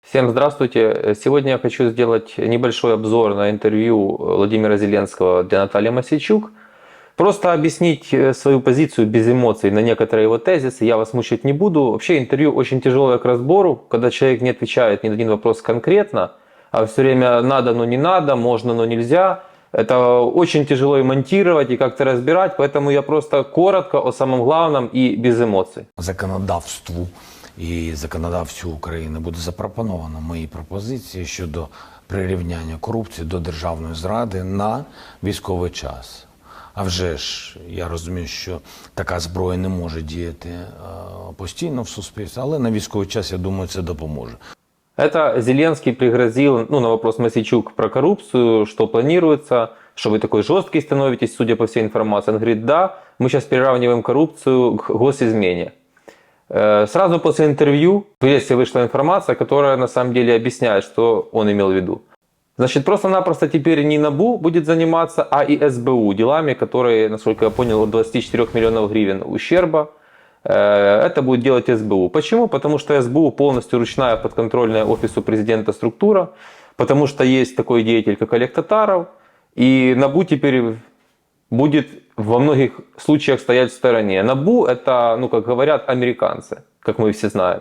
Всем здравствуйте. Сегодня я хочу сделать небольшой обзор на интервью Владимира Зеленского для Натальи Мосейчук. Просто объяснить свою позицию без эмоций на некоторые его тезисы. Я вас мучить не буду. Вообще интервью очень тяжелое к разбору, когда человек не отвечает ни на один вопрос конкретно, а все время надо, но не надо, можно, но нельзя. Это очень тяжело и монтировать, и как-то разбирать, поэтому я просто коротко о самом главном и без эмоций. Законодавству і законодавцю України буде запропоновано мої пропозиції щодо прирівняння корупції до державної зради на військовий час. А вже ж, я розумію, що така зброя не може діяти постійно в суспільстві, але на військовий час, я думаю, це допоможе. Это Зеленский пригрозил, на вопрос Мосейчук про коррупцию, что планируется, что вы такой жесткий становитесь, судя по всей информации. Он говорит, да, мы сейчас приравниваем коррупцию к госизмене. Сразу после интервью в прессе вышла информация, которая на самом деле объясняет, что он имел в виду. Значит, просто-напросто теперь не НАБУ будет заниматься, а и СБУ делами, которые, насколько я понял, от 24 миллионов гривен ущерба. Это будет делать СБУ. Почему? Потому что СБУ полностью ручная подконтрольная офису президента структура, потому что есть такой деятель, как Олег Татаров, и НАБУ теперь будет во многих случаях стоять в стороне. НАБУ это, как говорят, американцы, как мы все знаем.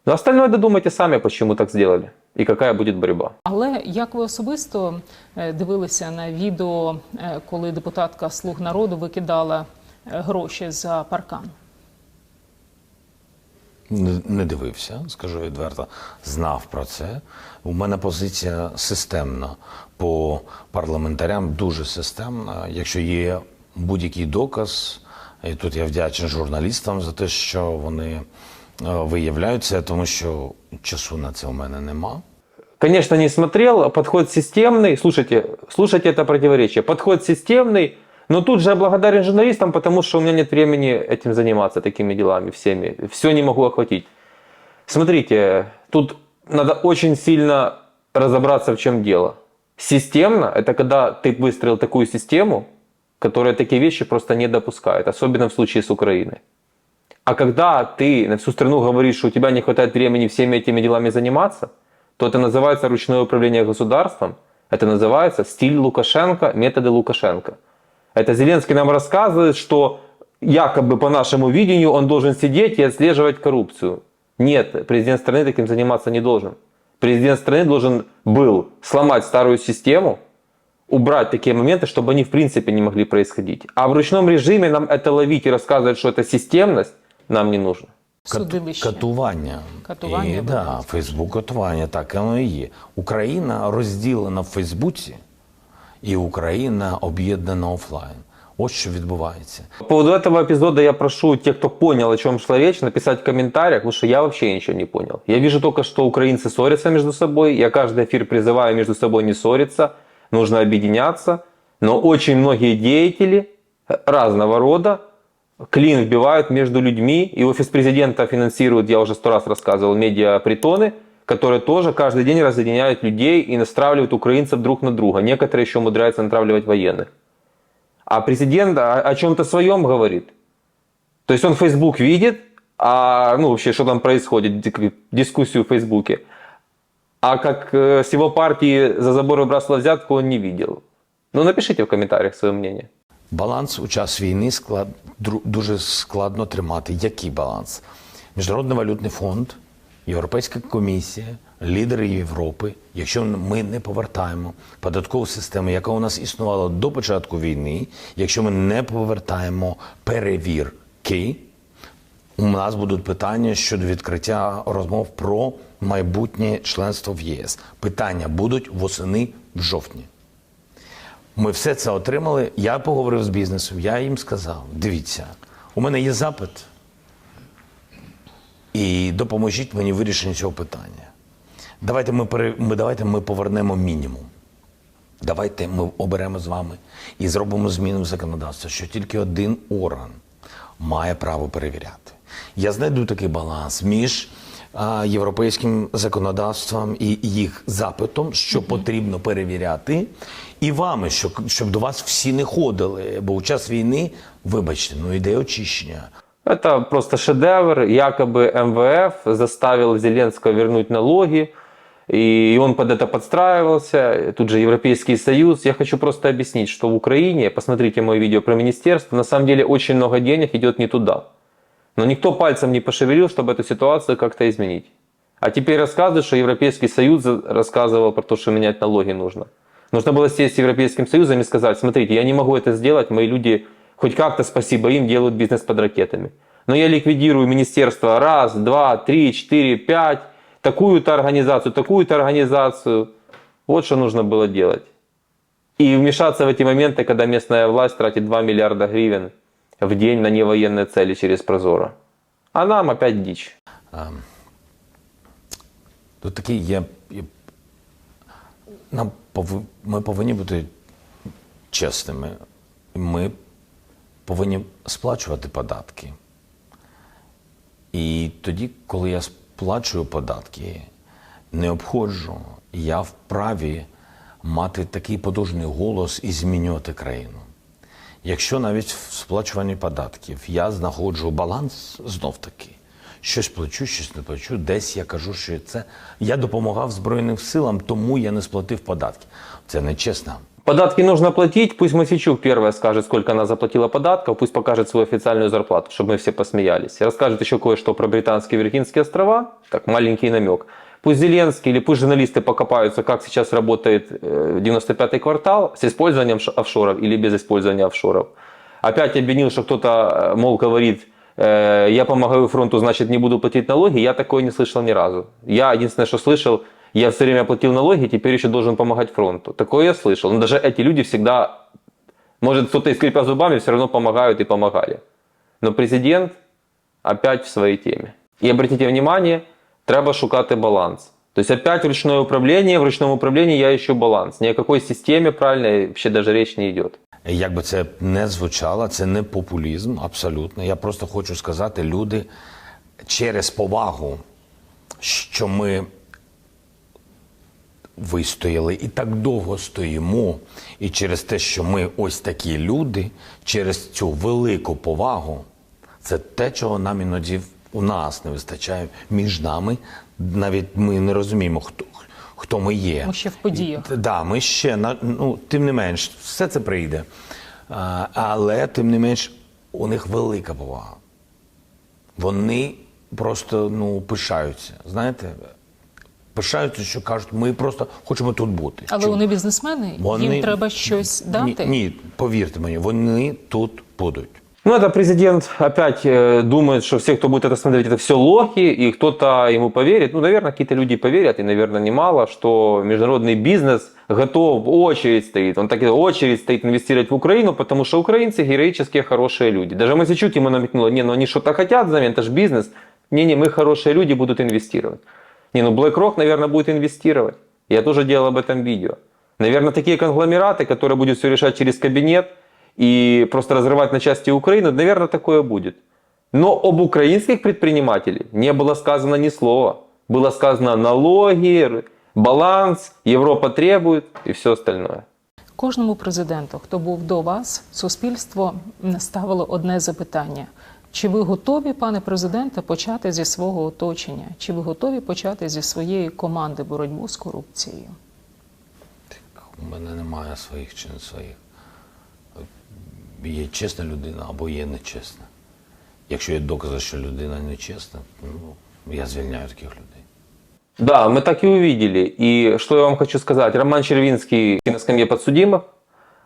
Но остальное додумайте сами, почему так сделали і яка буде боротьба. Але як ви особисто дивилися на відео, коли депутатка «Слуг народу» викидала гроші за паркан? Не дивився, скажу відверто, знав про це. У мене позиція системна по парламентарям, дуже системна. Якщо є будь-який доказ, і тут я вдячний журналістам за те, що вони виявляють це, тому що часу на це у мене нема. Конечно, не смотрел, подход системный. Слушайте это противоречие. Подход системный, но тут же я благодарен журналистам, потому что у меня нет времени этим заниматься, такими делами всеми. Все не могу охватить. Смотрите, тут надо очень сильно разобраться, в чем дело. Системно – это когда ты выстроил такую систему, которая такие вещи просто не допускает, особенно в случае с Украиной. А когда ты на всю страну говоришь, что у тебя не хватает времени всеми этими делами заниматься, то это называется ручное управление государством, это называется стиль Лукашенко, методы Лукашенко. Это Зеленский нам рассказывает, что якобы по нашему видению он должен сидеть и отслеживать коррупцию. Нет, президент страны таким заниматься не должен. Президент страны должен был сломать старую систему, убрать такие моменты, чтобы они в принципе не могли происходить. А в ручном режиме нам это ловить и рассказывать, что это системность, нам не нужно. Катування. І, да, Фейсбук катування, так воно і є. Україна розділена в Фейсбуці і Україна об'єднана офлайн. Ось що відбувається. По поводу этого эпизода я прошу тех, кто понял, о чем шла речь, написать в комментариях, потому что я вообще ничего не понял. Я вижу только, что украинцы ссорятся между собой. Я каждый эфир призываю между собой не ссориться, нужно объединяться. Но очень многие деятели разного рода клин вбивают между людьми. И офис президента финансирует, я уже 100 раз рассказывал, медиапритоны, которые тоже каждый день разъединяют людей и настраивают украинцев друг на друга. Некоторые еще умудряются натравливать военных. А президент о чем-то своем говорит. То есть он Facebook видит, вообще, что там происходит, дискуссию в Фейсбуке. А как с его партии за забор выбрасывала взятку, он не видел. Напишите в комментариях свое мнение. Баланс у час війни дуже складно тримати. Який баланс? Міжнародний валютний фонд, Європейська комісія, лідери Європи, якщо ми не повертаємо податкову систему, яка у нас існувала до початку війни, якщо ми не повертаємо перевірки, у нас будуть питання щодо відкриття розмов про майбутнє членство в ЄС. Питання будуть восени в жовтні. Ми все це отримали, я поговорив з бізнесом, я їм сказав, дивіться, у мене є запит, і допоможіть мені вирішенню цього питання. Давайте ми повернемо мінімум. Давайте ми оберемо з вами і зробимо зміну в законодавство, що тільки один орган має право перевіряти. Я знайду такий баланс між європейським законодавством і їх запитом, що потрібно перевіряти, і вами, щоб до вас всі не ходили, бо у час війни, вибачте, йде очищення. Это просто шедевр. Якобы МВФ заставил Зеленского вернуть налоги. и он под это подстраивался, тут же Европейский Союз. Я хочу просто объяснить, что в Украине, посмотрите мое видео про министерство, на самом деле очень много денег идет не туда. Но никто пальцем не пошевелил, чтобы эту ситуацию как-то изменить. А теперь рассказывают, что Европейский Союз рассказывал про то, что менять налоги нужно. Нужно было сесть с Европейским Союзом и сказать: смотрите, я не могу это сделать, мои люди хоть как-то, спасибо им, делают бизнес под ракетами. Но я ликвидирую министерство 1, 2, 3, 4, 5, такую-то организацию. Вот что нужно было делать. И вмешаться в эти моменты, когда местная власть тратит 2 миллиарда гривен в день на невоенные цели через Прозоро. А нам опять дичь. Тут такий є. Ми повинні бути чесними. Ми повинні сплачувати податки. І тоді, коли я сплачую податки, не обходжу, я вправі мати такий потужний голос і змінювати країну. Якщо навіть в сплачуванні податків я знаходжу баланс, знов-таки, щось плачу, щось не плачу, десь я кажу, що це я допомагав Збройним силам, тому я не сплатив податки. Це нечесно. Податки нужно платить, пусть Мосичук первая скажет, сколько она заплатила податков, пусть покажет свою официальную зарплату, чтобы мы все посмеялись. И расскажет еще кое-что про британские Виргинские острова, так маленький намек. Пусть Зеленский или пусть журналисты покопаются, как сейчас работает 95-й квартал с использованием офшоров или без использования офшоров. Опять обвинил, что кто-то, мол, говорит: я помогаю фронту, значит не буду платить налоги. Я такое не слышал ни разу. Я единственное, что слышал: я все время платил налоги, теперь еще должен помогать фронту. Такое я слышал. Но даже эти люди всегда, может, кто-то и скрипя зубами, все равно помогают и помогали. Но президент опять в своей теме. И обратите внимание, треба шукати баланс. То есть опять ручное управление, в ручном управлении я ищу баланс. Ни о какой системе правильной вообще даже речь не идет. Як би це не звучало, це не популізм, абсолютно. Я просто хочу сказати, люди через повагу, що ми вистояли і так довго стоїмо, і через те, що ми ось такі люди, через цю велику повагу, це те, чого нам іноді у нас не вистачає між нами. Навіть ми не розуміємо, хто ми є. Ми ще в подіях. Да, ми ще, тим не менш, все це прийде. Але, тим не менш, у них велика повага. Вони просто, пишаються, знаєте, пишаються, що кажуть, ми просто хочемо тут бути. Але вони бізнесмени, їм треба щось дати? Ні, повірте мені, вони тут будуть. Это президент опять думает, что все, кто будет это смотреть, это все лохи, и кто-то ему поверит. Наверное, какие-то люди поверят, и, наверное, немало, что международный бизнес готов, очередь стоит. Он так и очередь стоит инвестировать в Украину, потому что украинцы героические, хорошие люди. Даже Мосичук ему намекнула: они что-то хотят взамен, это же бизнес. Не, мы хорошие люди, будут инвестировать. BlackRock, наверное, будет инвестировать. Я тоже делал об этом видео. Наверное, такие конгломераты, которые будут все решать через кабинет, и просто разрывать на части Украину, наверное, такое будет. Но об украинских предпринимателях не было сказано ни слова. Было сказано налоги, баланс, Европа требует и все остальное. Кожному президенту, хто був до вас, суспільство ставило одне запитання. Чи ви готові, пане президенте, почати зі свого оточення? Чи ви готові почати зі своєї команди боротьбу з корупцією? У мене немає своїх чи не своїх. Є чесна людина або є нечесна. Якщо є докази, що людина нечесна, я звільняю таких людей. Да, мы так и увидели. И что я вам хочу сказать. Роман Червинский на скамье подсудимых.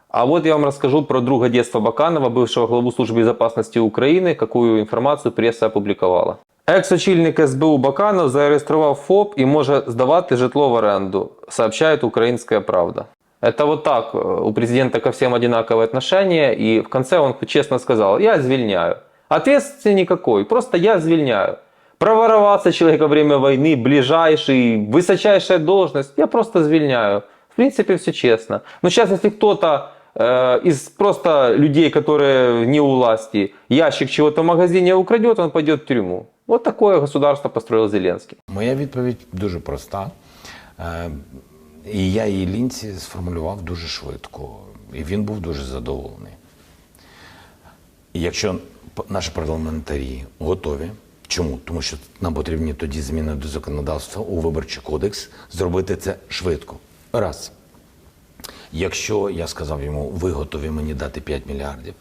А вот я вам расскажу про друга детства Баканова, бывшего главу службы безопасности Украины, какую информацию пресса опубликовала. Екс-очільник СБУ Баканов зареєстрував ФОП і може здавати житло в оренду, сообщает «Украинская правда». Это вот так, у президента ко всем одинаковое отношение, и в конце он честно сказал: я звільняю. Ответственности никакой, просто я звільняю. Проворовался человек во время войны, ближайший, высочайшая должность, я просто звільняю. В принципе, все честно. Но сейчас, если кто-то из просто людей, которые не у власти, ящик чего-то в магазине украдет, он пойдет в тюрьму. Вот такое государство построил Зеленский. Моя відповідь дуже проста. І я її Лінці сформулював дуже швидко. І він був дуже задоволений. І якщо наші парламентарі готові Чому? Тому що нам потрібні тоді зміни до законодавства у Виборчий кодекс, зробити це швидко. Раз. Якщо я сказав йому, ви готові мені дати 5 мільярдів,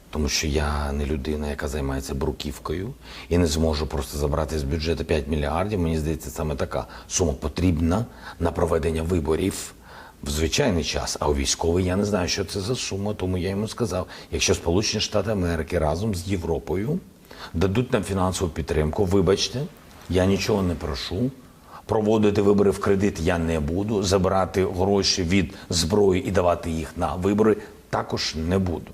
тому що я не людина, яка займається бруківкою, і не зможу просто забрати з бюджету 5 мільярдів, мені здається, саме така сума потрібна на проведення виборів в звичайний час, а у військовий я не знаю, що це за сума, тому я йому сказав, якщо Сполучені Штати Америки разом з Європою дадуть нам фінансову підтримку, вибачте, я нічого не прошу, проводити вибори в кредит я не буду, забирати гроші від зброї і давати їх на вибори також не буду.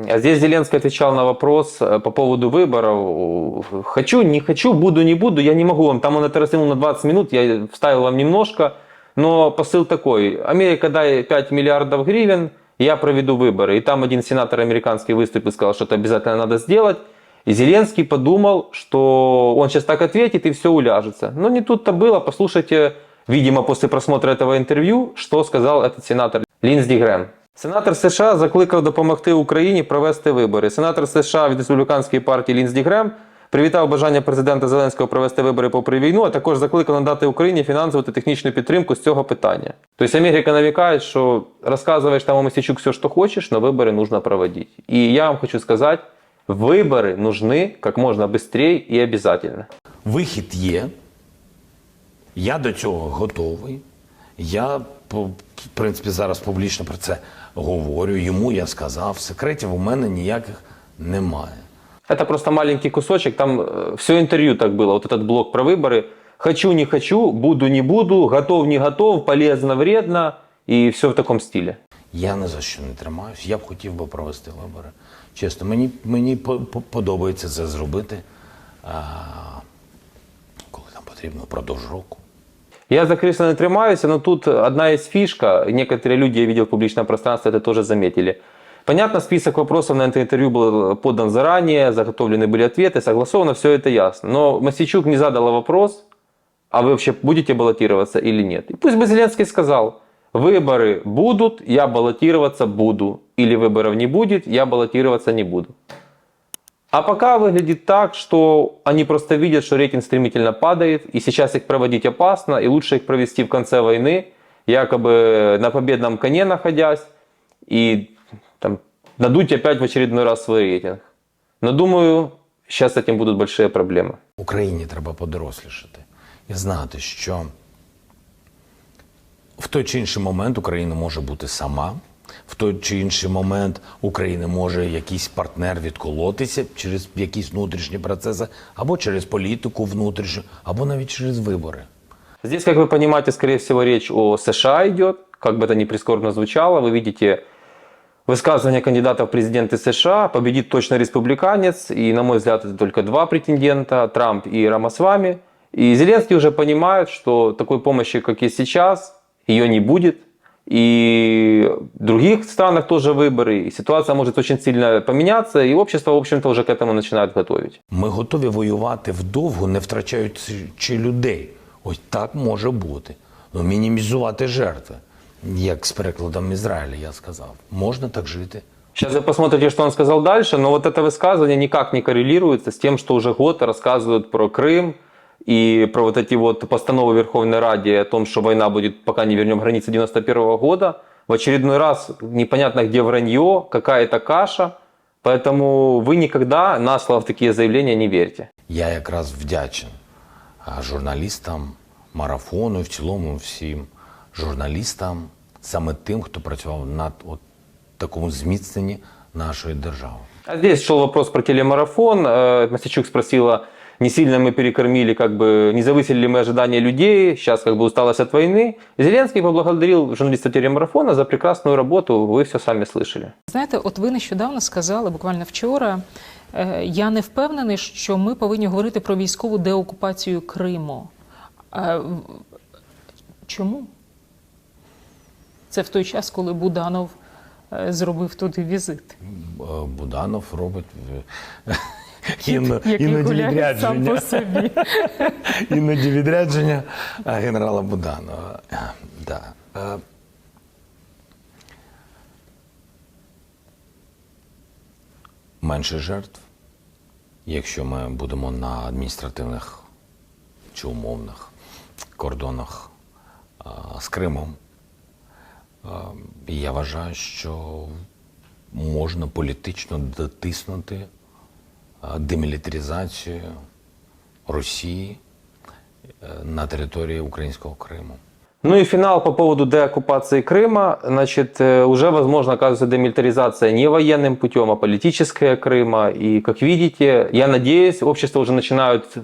А здесь Зеленский отвечал на вопрос по поводу выборов. Хочу, не хочу, буду, не буду, я не могу вам. Там он это растянул на 20 минут, я вставил вам немножко. Но посыл такой. Америка, дай 5 миллиардов гривен, я проведу выборы. И там один сенатор американский выступил и сказал, что это обязательно надо сделать. И Зеленский подумал, что он сейчас так ответит и все уляжется. Но не тут-то было. Послушайте, видимо, после просмотра этого интервью, что сказал этот сенатор Линдзи Грем. Сенатор США закликав допомогти Україні провести вибори. Сенатор США від республіканської партії Ліндзі Грем привітав бажання президента Зеленського провести вибори попри війну, а також закликав надати Україні фінансову та технічну підтримку з цього питання. Тобто Америка намекає, що розказуєш там Мосійчук все, що хочеш, но вибори нужно проводити. І я вам хочу сказати, вибори нужны як можна швидше і обов'язково. Вихід є, я до цього готовий, я, в принципі, зараз публічно про це говорю, йому я сказав, секретів у мене ніяких немає. Это просто маленький кусочек, там все интервью так было, вот этот блок про выборы. Хочу, не хочу, буду, не буду, готов, не готов, полезно, вредно, и все в таком стиле. Я ні за що не тримаюсь, я б хотів би провести вибори. Чесно, мені подобається це зробити, коли нам потрібно, впродовж року. Я за Криса не тримаюсь, но тут одна есть фишка, некоторые люди, я видел в публичном пространстве, это тоже заметили. Понятно, список вопросов на это интервью был подан заранее, заготовлены были ответы, согласовано, все это ясно. Но Мосійчук не задала вопрос, а вы вообще будете баллотироваться или нет. И пусть бы Зеленский сказал, выборы будут, я баллотироваться буду. Или выборов не будет, я баллотироваться не буду. А пока выглядит так, что они просто видят, что рейтинг стремительно падает, и сейчас их проводить опасно, и лучше их провести в конце войны, якобы на победном коне находясь, и там, надуть опять в очередной раз свой рейтинг. Но думаю, сейчас с этим будут большие проблемы. Україні треба подорослішати і знати, що в той чи інший момент Україна може бути сама, в той чи інший момент України може якийсь партнер відколотися через якісь внутрішні процеси, або через політику внутрішню, або навіть через вибори. Здесь, как вы понимаете, скорее всего, речь о США идет. Как бы это ни прискорбно звучало, вы видите высказывания кандидатов в президенты США. Победит точно республиканец. И, на мой взгляд, это только два претендента, Трамп и Рамасвами. И Зеленский уже понимает, что такой помощи, как есть сейчас, ее не будет. И в других странах тоже выборы. И ситуация может очень сильно поменяться. И общество, в общем-то, уже к этому начинает готовить. Ми готові воювати вдовго, не втрачаючи людей. Ось так може бути. Ну, мінімізувати жертви. Як з перекладом Ізраїля я сказав. Можна так жити. Сейчас вы посмотрите, что он сказал дальше, но вот это высказывание никак не коррелируется с тем, что уже год рассказывают про Крым и про вот эти вот постановы Верховной Ради о том, что война будет, пока не вернем границы 91 года. В очередной раз непонятно, где вранье, какая-то каша. Поэтому вы никогда на слово в такие заявления не верьте. Я якраз вдячен журналістам, марафону і в цілому всім журналістам, саме тим, хто працював над от такому зміцненні нашої держави. А здесь шел вопрос про телемарафон. Мосійчук спросила, не сильно мы перекормили, как бы, не завысили ли мы ожидания людей, сейчас как бы усталость от войны. Зеленский поблагодарил журналиста телемарафона за прекрасную работу, вы все сами слышали. Знаєте, от ви нещодавно сказали, буквально вчора, я не впевнений, що ми повинні говорити про військову деокупацію Криму. Чому? Це в той час, коли Буданов зробив туди візит. Буданов робить Який гуляє сам по собі. Іноді відрядження генерала Буданова. Да. Менше жертв, якщо ми будемо на адміністративних чи умовних кордонах з Кримом. І я вважаю, що можна політично дотиснути демілітаризацію Росії на території українського Криму. Ну и финал по поводу деоккупации Крыма. Значит, уже возможно, оказывается, демилитаризация не военным путем, а политическая Крыма. И, как видите, я надеюсь, общество уже начинают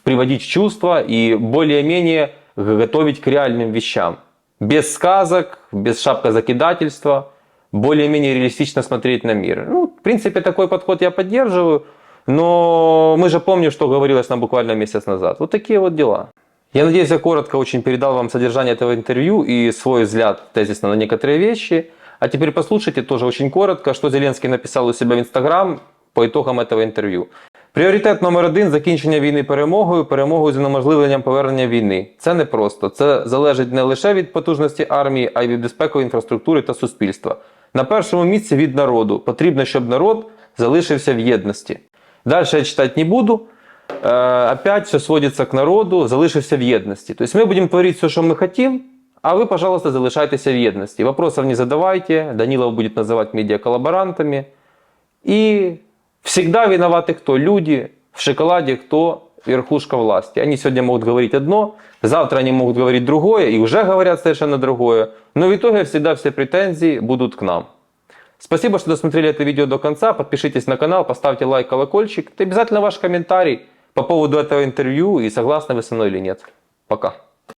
приводить в чувство и более-менее готовить к реальным вещам. Без сказок, без шапкозакидательства, более-менее реалистично смотреть на мир. Ну, в принципе, такой подход я поддерживаю, но мы же помним, что говорилось нам буквально месяц назад. Вот такие вот дела. Я надеюсь, я коротко очень передал вам содержание этого интервью и свой взгляд тезисно на некоторые вещи. А теперь послушайте тоже очень коротко, что Зеленский написал у себя в Инстаграм по итогам этого интерв'ю. Пріоритет номер 1 – закінчення війни перемогою, перемогою з унеможливленням повернення війни. Це непросто. Це залежить не лише від потужності армії, а й від безпекової інфраструктури та суспільства. На першому місці від народу. Потрібно, щоб народ залишився в єдності. Далі я читати не буду. Опять все сводится к народу, залишився в єдності. То есть мы будем творить все, что мы хотим, а вы, пожалуйста, залишайтесь в єдності. Вопросов не задавайте, Данилов будет называть медиа коллаборантами. И всегда виноваты кто? Люди. В шоколаде кто? Верхушка власти. Они сегодня могут говорить одно, завтра они могут говорить другое, и уже говорят совершенно другое. Но в итоге всегда все претензии будут к нам. Спасибо, что досмотрели это видео до конца. Подпишитесь на канал, поставьте лайк, колокольчик. И обязательно ваш комментарий по поводу этого интервью и согласны вы со мной или нет. Пока.